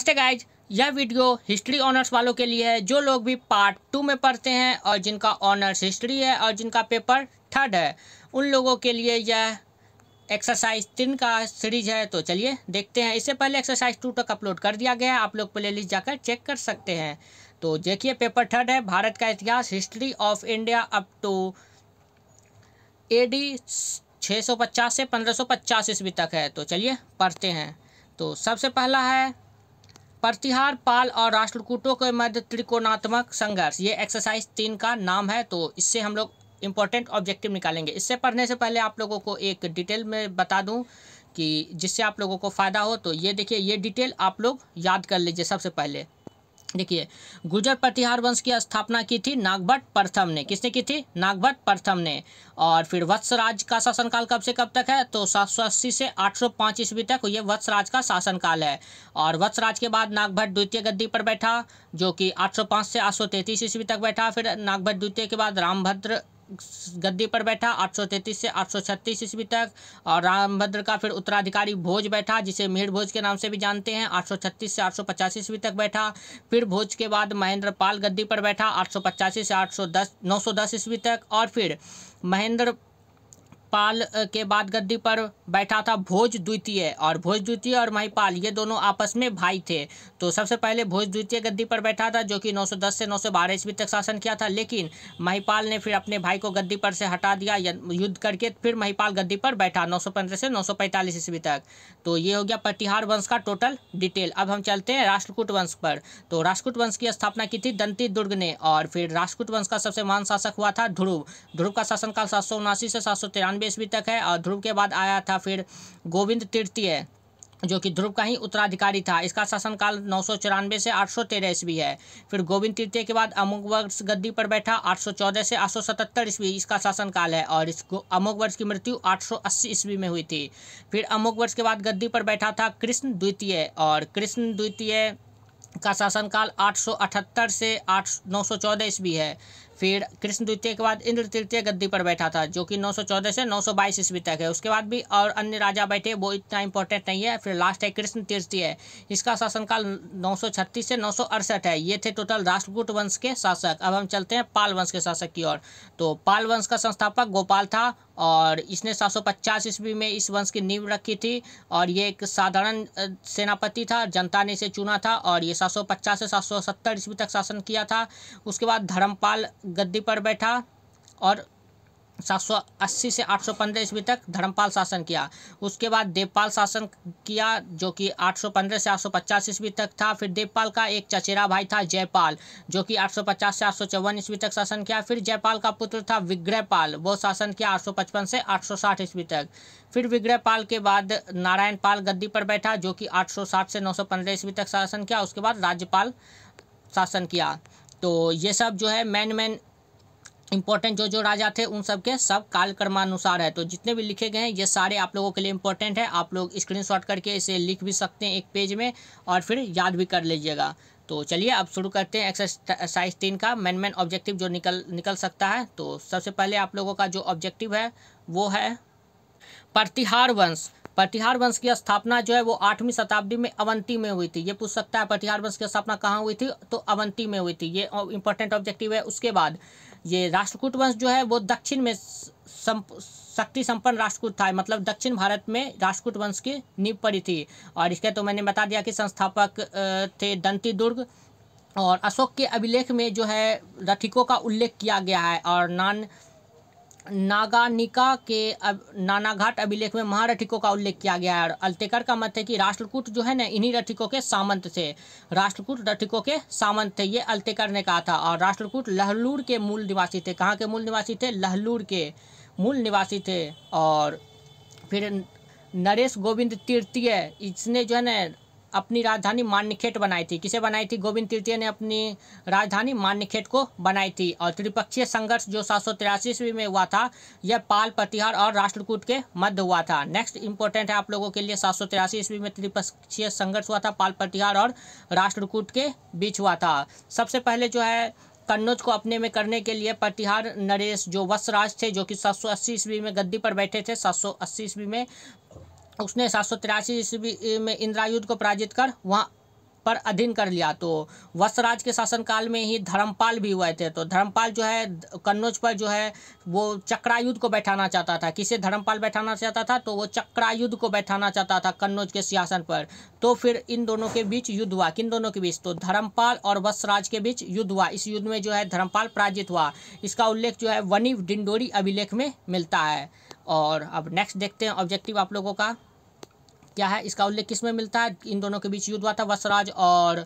नमस्ते गाइज, यह video history honours वालों के लिए है जो लोग भी पार्ट 2 में पढ़ते हैं और जिनका ऑनर्स हिस्ट्री है और जिनका पेपर 3rd है, उन लोगों के लिए यह एक्सरसाइज 3 का सीरीज है। तो चलिए देखते हैं। इससे पहले एक्सरसाइज 2 तक अपलोड कर दिया गया है, आप लोग प्ले लिस्ट जाकर चेक कर सकते हैं। तो देखिए, पेपर 3rd है, भारत का इतिहास, history of India up to AD 650 से 1550 ईस्वी तक है। तो चलिए पढ़ते हैं। तो सबसे पहला है प्रतिहार, पाल और राष्ट्रकूटों के मध्य त्रिकोणात्मक संघर्ष। ये एक्सरसाइज 3 का नाम है। तो इससे हम लोग इम्पोर्टेंट ऑब्जेक्टिव निकालेंगे। इससे पढ़ने से पहले आप लोगों को एक डिटेल में बता दूं कि जिससे आप लोगों को फ़ायदा हो। तो ये देखिए, ये डिटेल आप लोग याद कर लीजिए। सबसे पहले देखिए, गुर्जर प्रतिहार वंश की स्थापना की थी नागभट्ट प्रथम ने। किसने की थी? नागभट्ट प्रथम ने। और फिर वत्सराज का शासनकाल कब से कब तक है? तो 780 से 805 ईस्वी तक ये वत्सराज का शासनकाल है। और वत्सराज के बाद नागभट्ट द्वितीय गद्दी पर बैठा, जो कि 805 से 833 ईस्वी तक बैठा। फिर नागभट्ट द्वितीय के बाद रामभद्र गद्दी पर बैठा 833 से 836 ईस्वी तक। और रामभद्र का फिर उत्तराधिकारी भोज बैठा, जिसे मिहिर भोज के नाम से भी जानते हैं, 836 से 885 ईस्वी तक बैठा। फिर भोज के बाद महेंद्र पाल गद्दी पर बैठा 885 से 910 ईस्वी तक। और फिर महेंद्र पाल के बाद गद्दी पर बैठा था भोज द्वितीय। और भोज द्वितीय और महिपाल ये दोनों आपस में भाई थे। तो सबसे पहले भोज द्वितीय गद्दी पर बैठा था, जो कि 910 से 912 ईस्वी तक शासन किया था। लेकिन महिपाल ने फिर अपने भाई को गद्दी पर से हटा दिया युद्ध करके। फिर महिपाल गद्दी पर बैठा 915 से 945 ईस्वी तक। तो ये हो गया प्रतिहार वंश का टोटल डिटेल। अब हम चलते हैं राष्ट्रकूट वंश पर। तो राष्ट्रकूट वंश की स्थापना की थी दंती दुर्ग ने। और फिर राष्ट्रकूट वंश का सबसे महान शासक हुआ था ध्रुव। ध्रुव का शासनकाल 779 से 793 ईस्वी तक है। और ध्रुव के बाद आया था फिर गोविंद तृतीय, जो कि ध्रुव का ही उत्तराधिकारी था। इसका शासनकाल 994 से 813 ईस्वी है। फिर गोविंद तृतीय के बाद अमोघवर्ष गद्दी पर बैठा 814 से 877 ईस्वी इसका शासनकाल है। और इस अमोघवर्ष की मृत्यु 880 ईस्वी में हुई थी। फिर अमोघवर्ष के बाद गद्दी पर बैठा था कृष्ण द्वितीय। और कृष्ण द्वितीय का शासनकाल 878 से 914 ईस्वी है। फिर कृष्ण द्वितीय के बाद इंद्र तृतीय गद्दी पर बैठा था, जो कि 914 से 922 ईस्वी तक है। उसके बाद भी और अन्य राजा बैठे, वो इतना इंपॉर्टेंट नहीं है। फिर लास्ट है कृष्ण तृतीय, इसका शासनकाल 936 से 968 है। ये थे टोटल राष्ट्रकूट वंश के शासक। अब हम चलते हैं पाल वंश के शासक की ओर। तो पाल वंश का संस्थापक गोपाल था और इसने 750 ईस्वी में इस वंश की नींव रखी थी। और ये एक साधारण सेनापति था, जनता ने इसे चुना था। और ये 750 से 770 ईस्वी तक शासन किया था। उसके बाद धर्मपाल गद्दी पर बैठा और 780 से 815 ईस्वी तक धर्मपाल शासन किया। उसके बाद देवपाल शासन किया, जो कि 815 से 850 ईस्वी तक था। फिर देवपाल का एक चचेरा भाई था जयपाल, जो कि 850 से 854 ईस्वी तक शासन किया। फिर जयपाल का पुत्र था विग्रहपाल, वो शासन किया 855 से 860 ईस्वी तक। फिर विग्रहपाल के बाद नारायण पाल गद्दी पर बैठा, जो कि 860 से 915 ईस्वी तक शासन किया। उसके बाद राज्यपाल शासन किया। तो ये सब जो है मेन इंपॉर्टेंट जो राजा थे उन सब के सब कालक्रमानुसार है। तो जितने भी लिखे गए हैं ये सारे आप लोगों के लिए इंपॉर्टेंट है। आप लोग स्क्रीनशॉट करके इसे लिख भी सकते हैं एक पेज में और फिर याद भी कर लीजिएगा। तो चलिए अब शुरू करते हैं एक्सरसाइज 3 का मेन ऑब्जेक्टिव जो निकल सकता है। तो सबसे पहले आप लोगों का जो ऑब्जेक्टिव है वो है प्रतिहार वंश। प्रतिहार वंश की स्थापना जो है वो 8वीं शताब्दी में अवंती में हुई थी। ये पूछ सकता है प्रतिहार वंश की स्थापना कहाँ हुई थी, तो अवंती में हुई थी। ये इंपॉर्टेंट ऑब्जेक्टिव है। उसके बाद ये राष्ट्रकूट वंश जो है वो दक्षिण में शक्ति संपन्न राष्ट्रकूट था, मतलब दक्षिण भारत में राष्ट्रकूट वंश की नींव पड़ी थी। और इसके तो मैंने बता दिया कि संस्थापक थे दंती दुर्ग। और अशोक के अभिलेख में जो है रथिकों का उल्लेख किया गया है। और नागानिका के नानाघाट अभिलेख में महारथिकों का उल्लेख किया गया है। और अल्तेकर का मत है कि राष्ट्रकूट जो है ना इन्हीं रथिकों के सामंत थे। राष्ट्रकूट रथिकों के सामंत थे, ये अल्तेकर ने कहा था। और राष्ट्रकूट लहलूर के मूल निवासी थे। कहाँ के मूल निवासी थे? लहलूर के मूल निवासी थे। और फिर नरेश गोविंद तृतीय, इसने जो है ना अपनी राजधानी मान्यखेट बनाई थी। किसे बनाई थी? गोविंद तृतीय ने अपनी राजधानी मान्यखेट को बनाई थी। और त्रिपक्षीय संघर्ष जो 783 ईस्वी में हुआ था, यह पाल, प्रतिहार और राष्ट्रकूट के मध्य हुआ था। नेक्स्ट इंपॉर्टेंट है आप लोगों के लिए, 783 ईस्वी में त्रिपक्षीय संघर्ष हुआ था, पाल, प्रतिहार और राष्ट्रकूट के बीच हुआ था। सबसे पहले जो है कन्नौज को अपने में करने के लिए प्रतिहार नरेश जो वत्सराज थे, जो कि 780 ईस्वी में गद्दी पर बैठे थे, 780 ईस्वी में, उसने 783 ईस्वी में इंद्रायुध को पराजित कर वहाँ पर अधीन कर लिया। तो वत्सराज के शासनकाल में ही धर्मपाल भी हुए थे। तो धर्मपाल जो है कन्नौज पर जो है वो चक्रायुध को बैठाना चाहता था। किसे धर्मपाल बैठाना चाहता था? तो वो चक्रायुध को बैठाना चाहता था कन्नौज के सिंहासन पर। तो फिर इन दोनों के बीच युद्ध हुआ। किन दोनों के बीच? तो धर्मपाल और वत्सराज के बीच युद्ध हुआ। इस युद्ध में जो है धर्मपाल पराजित हुआ। इसका उल्लेख जो है वनी डिंडोरी अभिलेख में मिलता है। और अब नेक्स्ट देखते हैं ऑब्जेक्टिव आप लोगों का क्या है। इसका उल्लेख किस में मिलता है? इन दोनों के बीच युद्ध हुआ था, वत्सराज और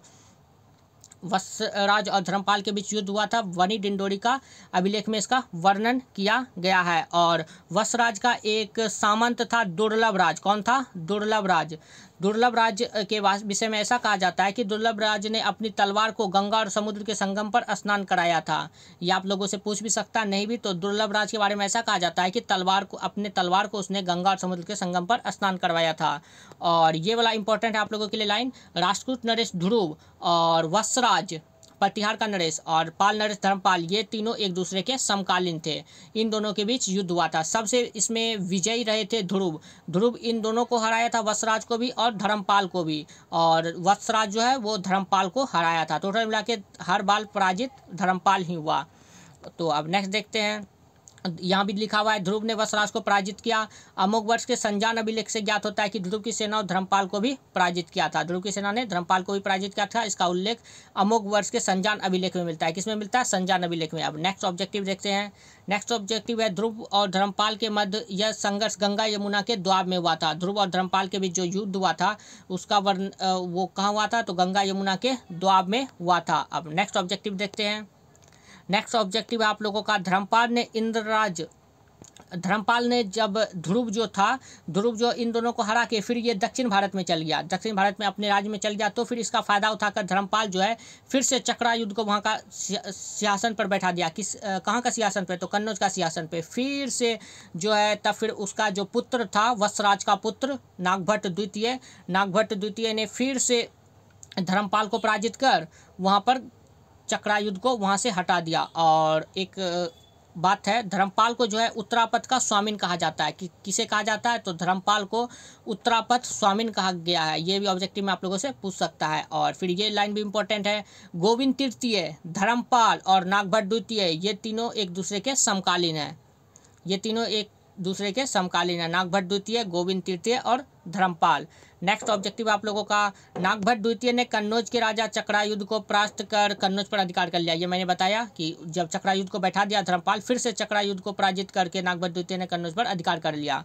धर्मपाल के बीच युद्ध हुआ था। वनी डिंडोरी का अभिलेख में इसका वर्णन किया गया है। और वत्सराज का एक सामंत था दुर्लभ राज। कौन था? दुर्लभ राज। दुर्लभ राज के विषय में ऐसा कहा जाता है कि दुर्लभ राज ने अपनी तलवार को गंगा और समुद्र के संगम पर स्नान कराया था। ये आप लोगों से पूछ भी सकता, नहीं भी। तो दुर्लभ राज के बारे में ऐसा कहा जाता है कि अपने तलवार को उसने गंगा और समुद्र के संगम पर स्नान करवाया था। और ये वाला इंपॉर्टेंट है आप लोगों के लिए लाइन। राष्ट्रकूट नरेश ध्रुव और वत्सराज प्रतिहार का नरेश और पाल नरेश धर्मपाल, ये तीनों एक दूसरे के समकालीन थे। इन दोनों के बीच युद्ध हुआ था। सबसे इसमें विजयी रहे थे ध्रुव। ध्रुव इन दोनों को हराया था, वत्सराज को भी और धर्मपाल को भी। और वत्सराज जो है वो धर्मपाल को हराया था। टोटल मिला के हर बार पराजित धर्मपाल ही हुआ। तो अब नेक्स्ट देखते हैं। यहाँ भी लिखा हुआ है ध्रुव ने वत्सराज को पराजित किया। अमोघ वर्ष के संजान अभिलेख से ज्ञात होता है कि ध्रुव की सेना और धर्मपाल को भी पराजित किया था। ध्रुव की सेना ने धर्मपाल को भी पराजित किया था। इसका उल्लेख अमोघ वर्ष के संजान अभिलेख में मिलता है। किसमें मिलता है? संजान अभिलेख में। अब नेक्स्ट ऑब्जेक्टिव देखते हैं। नेक्स्ट ऑब्जेक्टिव है ध्रुव और धर्मपाल के मध्य यह संघर्ष गंगा यमुना के द्वाब में हुआ था। ध्रुव और धर्मपाल के बीच जो युद्ध हुआ था उसका वो कहाँ हुआ था? तो गंगा यमुना के द्वाब में हुआ था। अब नेक्स्ट ऑब्जेक्टिव देखते हैं। नेक्स्ट ऑब्जेक्टिव है आप लोगों का धर्मपाल ने जब ध्रुव जो इन दोनों को हरा के फिर ये दक्षिण भारत में चल गया, दक्षिण भारत में अपने राज्य में चल गया। तो फिर इसका फायदा उठाकर धर्मपाल जो है फिर से चक्रायुद्ध को वहाँ का सिंहासन पर बैठा दिया। कहाँ का सिंहासन पे? तो कन्नौज का सिंहासन पे फिर से जो है। तब फिर उसका जो पुत्र था वत्सराज का पुत्र नागभट्ट द्वितीय ने फिर से धर्मपाल को पराजित कर वहाँ पर चक्रायुद्ध को वहाँ से हटा दिया। और एक बात है, धर्मपाल को जो है उत्तरापथ का स्वामिन कहा जाता है। किसे कहा जाता है? तो धर्मपाल को उत्तरापथ स्वामिन कहा गया है। ये भी ऑब्जेक्टिव में आप लोगों से पूछ सकता है। और फिर ये लाइन भी इंपॉर्टेंट है। गोविंद तृतीय, धर्मपाल और नागभट्ट द्वितीय ये तीनों एक दूसरे के समकालीन हैं। नागभट्ट द्वितीय, गोविंद तृतीय और धर्मपाल। नेक्स्ट ऑब्जेक्टिव आप लोगों का, नागभट्ट द्वितीय ने कन्नौज के राजा चक्रायुद्ध को परास्त कर कन्नौज पर अधिकार कर लिया। ये मैंने बताया कि जब चक्रायुद्ध को बैठा दिया धर्मपाल, फिर से चक्रायुद्ध को पराजित करके नागभट्ट द्वितीय ने कन्नौज पर अधिकार कर लिया।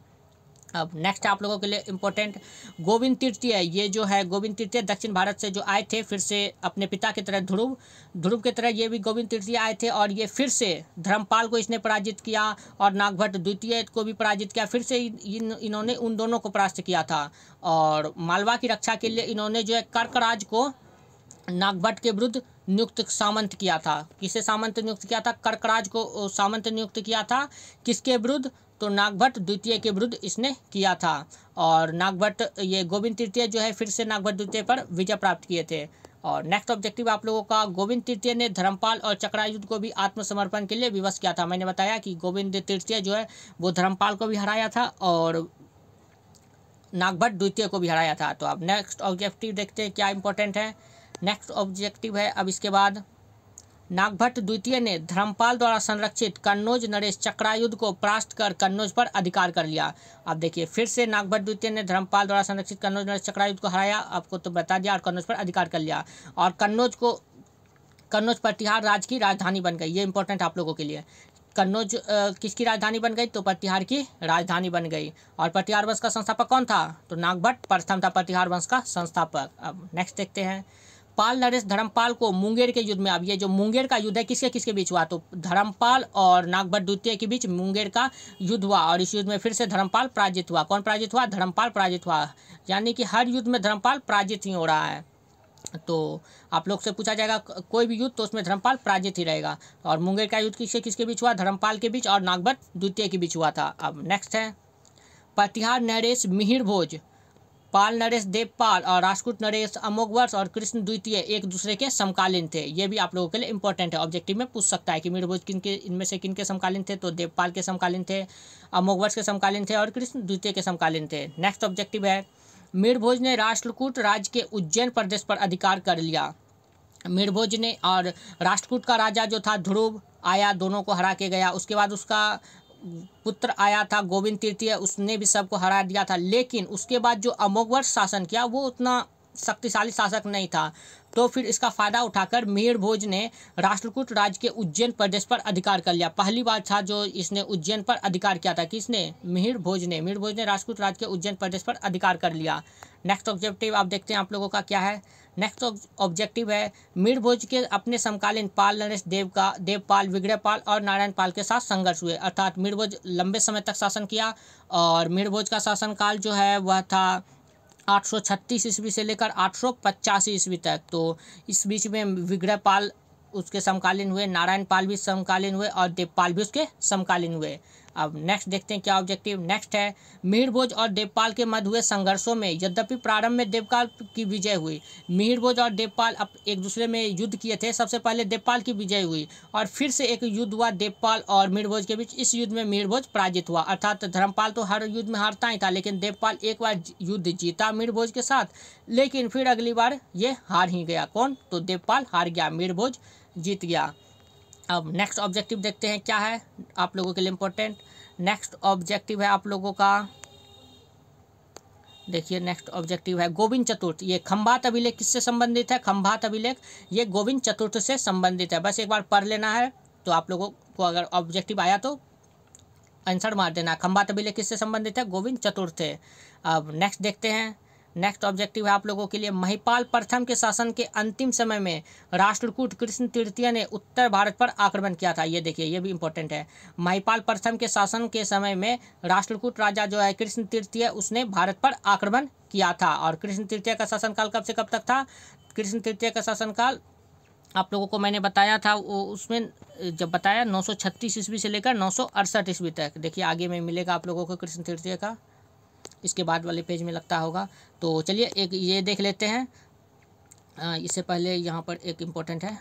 अब नेक्स्ट आप लोगों के लिए इंपॉर्टेंट गोविंद तृतीय। ये जो है गोविंद तृतीय दक्षिण भारत से जो आए थे फिर से अपने पिता की तरह ध्रुव की तरह ये भी गोविंद तृतीय आए थे। और ये फिर से धर्मपाल को इसने पराजित किया और नागभट्ट द्वितीय को भी पराजित किया। फिर से इन्होंने उन दोनों को परास्त किया था। और मालवा की रक्षा के लिए इन्होंने जो है कर्कराज को नागभट्ट के विरुद्ध नियुक्त सामंत किया था। किसे सामंत नियुक्त किया था? कर्कराज को सामंत नियुक्त किया था। किसके विरुद्ध? तो नागभट्ट द्वितीय के विरुद्ध इसने किया था। और ये गोविंद तृतीय जो है फिर से नागभट्ट द्वितीय पर विजय प्राप्त किए थे। और नेक्स्ट ऑब्जेक्टिव आप लोगों का, गोविंद तृतीय ने धर्मपाल और चक्रायुद्ध को भी आत्मसमर्पण के लिए विवश किया था। मैंने बताया कि गोविंद तृतीय जो है वो धर्मपाल को भी हराया था और नागभट्ट द्वितीय को भी हराया था। तो अब नेक्स्ट ऑब्जेक्टिव देखते हैं क्या इंपॉर्टेंट है। नेक्स्ट ऑब्जेक्टिव है अब इसके बाद, नागभट्ट द्वितीय ने धर्मपाल द्वारा संरक्षित कन्नौज नरेश चक्रायुद्ध को परास्त कर कन्नौज पर अधिकार कर लिया। अब देखिए फिर से नागभट्ट द्वितीय ने धर्मपाल द्वारा संरक्षित कन्नौज नरेश चक्रायुद्ध को हराया, आपको तो बता दिया, और कन्नौज पर अधिकार कर लिया। और कन्नौज प्रतिहार राज्य की राजधानी बन गई। ये इंपॉर्टेंट आप लोगों के लिए। कन्नौज किसकी राजधानी बन गई? तो प्रतिहार की राजधानी बन गई। और प्रतिहार वंश का संस्थापक कौन था? तो नागभट्ट प्रथम था प्रतिहार वंश का संस्थापक। अब नेक्स्ट देखते हैं, पाल नरेश धर्मपाल को मुंगेर के युद्ध में। अब ये जो मुंगेर का युद्ध है किसके किसके बीच हुआ? तो धर्मपाल और नागभट्ट द्वितीय के बीच मुंगेर का युद्ध हुआ। और इस युद्ध में फिर से धर्मपाल पराजित हुआ। कौन पराजित हुआ? धर्मपाल पराजित हुआ। यानी कि हर युद्ध में धर्मपाल पराजित ही हो रहा है। तो आप लोग से पूछा जाएगा कोई भी युद्ध तो उसमें धर्मपाल पराजित ही रहेगा। और मुंगेर का युद्ध किसके बीच हुआ? धर्मपाल के बीच और नागभट्ट द्वितीय के बीच हुआ था। अब नेक्स्ट है, प्रतिहार नरेश मिहिर भोज, पाल नरेश देवपाल और राष्ट्रकूट नरेश अमोघ वर्ष और कृष्ण द्वितीय एक दूसरे के समकालीन थे। ये भी आप लोगों के लिए इंपॉर्टेंट है, ऑब्जेक्टिव में पूछ सकता है कि मिहिर भोज इनमें से किन के समकालीन थे? तो देवपाल के समकालीन थे, अमोघ वर्ष के समकालीन थे और कृष्ण द्वितीय के समकालीन थे। नेक्स्ट ऑब्जेक्टिव है, मीणभोज ने राष्ट्रकूट राज्य के उज्जैन प्रदेश पर अधिकार कर लिया। मीणभोज ने और राष्ट्रकूट का राजा जो था ध्रुव आया, दोनों को हरा के गया। उसके बाद उसका पुत्र आया था गोविंद तृतीय, उसने भी सबको हरा दिया था। लेकिन उसके बाद जो अमोघवर्ष शासन किया वो उतना शक्तिशाली शासक नहीं था। तो फिर इसका फायदा उठाकर मीणभोज ने राष्ट्रकूट राज्य के उज्जैन प्रदेश पर अधिकार कर लिया। पहली बार था जो इसने उज्जैन पर अधिकार किया था। किसने? मीणभोज ने राष्ट्रकूट राज्य के उज्जैन प्रदेश पर अधिकार कर लिया। नेक्स्ट ऑब्जेक्टिव आप देखते हैं आप लोगों का क्या है। नेक्स्ट ऑब्जेक्टिव है मीणभोज के अपने समकालीन पाल नरेश देवपाल, विग्रहपाल और नारायण पाल के साथ संघर्ष हुए। अर्थात मीणभोज लंबे समय तक शासन किया और मीणभोज का शासनकाल जो है वह था 836 ईस्वी से लेकर 885 ईस्वी तक। तो इस बीच में विग्रहपाल उसके समकालीन हुए, नारायण पाल भी समकालीन हुए और देवपाल भी उसके समकालीन हुए। अब नेक्स्ट देखते हैं क्या ऑब्जेक्टिव। नेक्स्ट है मीणभोज और देवपाल के मध्य हुए संघर्षों में यद्यपि प्रारंभ में देवपाल की विजय हुई। मीणभोज और देवपाल अब एक दूसरे में युद्ध किए थे। सबसे पहले देवपाल की विजय हुई और फिर से एक युद्ध हुआ देवपाल और मीणभोज के बीच। इस युद्ध में मीणभोज पराजित हुआ। अर्थात धर्मपाल तो हर युद्ध में हारता ही था, लेकिन देवपाल एक बार युद्ध जीता मीणभोज के साथ, लेकिन फिर अगली बार ये हार ही गया। कौन? तो देवपाल हार गया, मीणभोज जीत गया। अब नेक्स्ट ऑब्जेक्टिव देखते हैं क्या है आप लोगों के लिए इम्पोर्टेंट। नेक्स्ट ऑब्जेक्टिव है आप लोगों का, देखिए नेक्स्ट ऑब्जेक्टिव है गोविंद चतुर्थ। ये खंभात अभिलेख किससे संबंधित है? खंभात अभिलेख ये गोविंद चतुर्थ से संबंधित है। बस एक बार पढ़ लेना है तो आप लोगों को अगर ऑब्जेक्टिव आया तो आंसर मार देना। खंभात अभिलेख किससे संबंधित है? गोविंद चतुर्थ से। अब नेक्स्ट देखते हैं। नेक्स्ट ऑब्जेक्टिव है आप लोगों के लिए महिपाल प्रथम के शासन के अंतिम समय में राष्ट्रकूट कृष्ण तृतीय ने उत्तर भारत पर आक्रमण किया था। ये देखिए ये भी इंपॉर्टेंट है। महिपाल प्रथम के शासन के समय में राष्ट्रकूट राजा जो है कृष्ण तृतीय उसने भारत पर आक्रमण किया था। और कृष्ण तृतीय का शासनकाल कब से कब तक था? कृष्ण तृतीय का शासनकाल आप लोगों को मैंने बताया था, वो उसमें जब बताया 936 ईस्वी से लेकर 968 ईस्वी तक। देखिए आगे में मिलेगा आप लोगों को कृष्ण तृतीय का, इसके बाद वाले पेज में लगता होगा। तो चलिए एक ये देख लेते हैं। इससे पहले यहाँ पर एक इम्पोर्टेंट है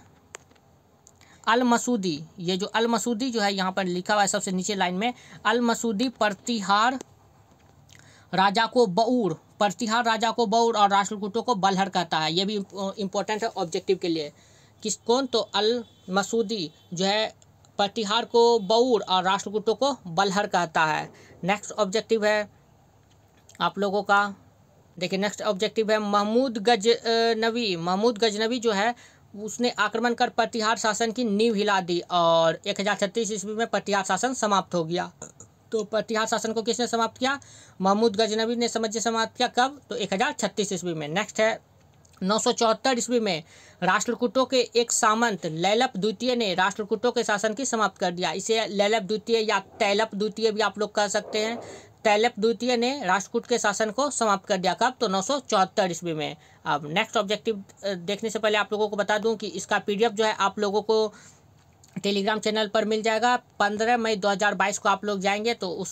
अल मसूदी। ये जो अल मसूदी जो है यहाँ पर लिखा हुआ है सबसे नीचे लाइन में, अल मसूदी प्रतिहार राजा को बऊर, प्रतिहार राजा को बऊर और राष्ट्रकूटों को बलहर कहता है। ये भी इम्पोर्टेंट है ऑब्जेक्टिव के लिए। किस कौन? तो अल मसूदी जो है प्रतिहार को बऊर और राष्ट्रकूटों को बलहर कहता है। नेक्स्ट ऑब्जेक्टिव है आप लोगों का, देखिए नेक्स्ट ऑब्जेक्टिव है महमूद गजनवी जो है उसने आक्रमण कर प्रतिहार शासन की नींव हिला दी और 1036 ईस्वी में प्रतिहार शासन समाप्त हो गया। तो प्रतिहार शासन को किसने समाप्त किया? महमूद गजनवी ने समाप्त किया। कब? तो 1036 ईस्वी में। नेक्स्ट है 974 ईस्वी में राष्ट्रकूटों के एक सामंत लैलप द्वितीय ने राष्ट्रकूटों के शासन की समाप्त कर दिया। इसे लैलप द्वितीय या तैलप द्वितीय भी आप लोग कह सकते हैं। तैलप द्वितीय ने राष्ट्रकूट के शासन को समाप्त कर दिया। कब? तो 974 ईस्वी में। अब नेक्स्ट ऑब्जेक्टिव देखने से पहले आप लोगों को बता दूं कि इसका पीडीएफ जो है आप लोगों को टेलीग्राम चैनल पर मिल जाएगा। 15 मई 2022 को आप लोग जाएंगे तो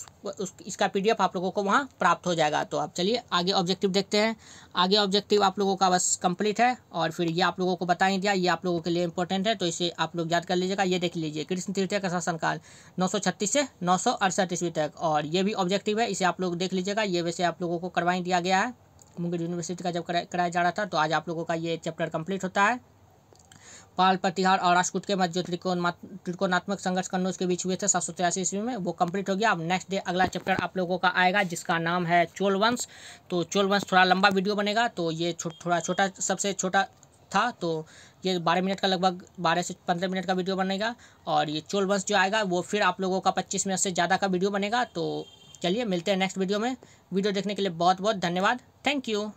इसका पीडीएफ आप लोगों को वहाँ प्राप्त हो जाएगा। तो अब चलिए आगे ऑब्जेक्टिव देखते हैं। आगे ऑब्जेक्टिव आप लोगों का बस कंप्लीट है और फिर ये आप लोगों को बता ही दिया, ये आप लोगों के लिए इंपॉर्टेंट है तो इसे आप लोग याद कर लीजिएगा। ये देख लीजिए कृष्ण तृतीय का शासनकाल 936 से 968 ईस्वी तक, और ये भी ऑब्जेक्टिव है, इसे आप लोग देख लीजिएगा। ये वैसे आप लोगों को करवा ही दिया गया है, मुंगेर यूनिवर्सिटी का जब कराया जा रहा था। तो आज आप लोगों का ये चैप्टर कंप्लीट होता है। पाल प्रतिहार और राष्ट्रकूट के मध्य जो त्रिकोणात्मक संघर्ष कन्नौज के बीच हुए थे 783 ईस्वी में, वो कंप्लीट हो गया। अब नेक्स्ट डे अगला चैप्टर आप लोगों का आएगा जिसका नाम है चोल वंश। तो चोल वंश थोड़ा लंबा वीडियो बनेगा, तो ये थोड़ा छोटा सबसे छोटा था, तो ये 12 मिनट का लगभग 12 से 15 मिनट का वीडियो बनेगा। और ये चोल वंश जो आएगा वो फिर आप लोगों का 25 मिनट से ज़्यादा का वीडियो बनेगा। तो चलिए मिलते हैं नेक्स्ट वीडियो में। वीडियो देखने के लिए बहुत बहुत धन्यवाद। Thank you.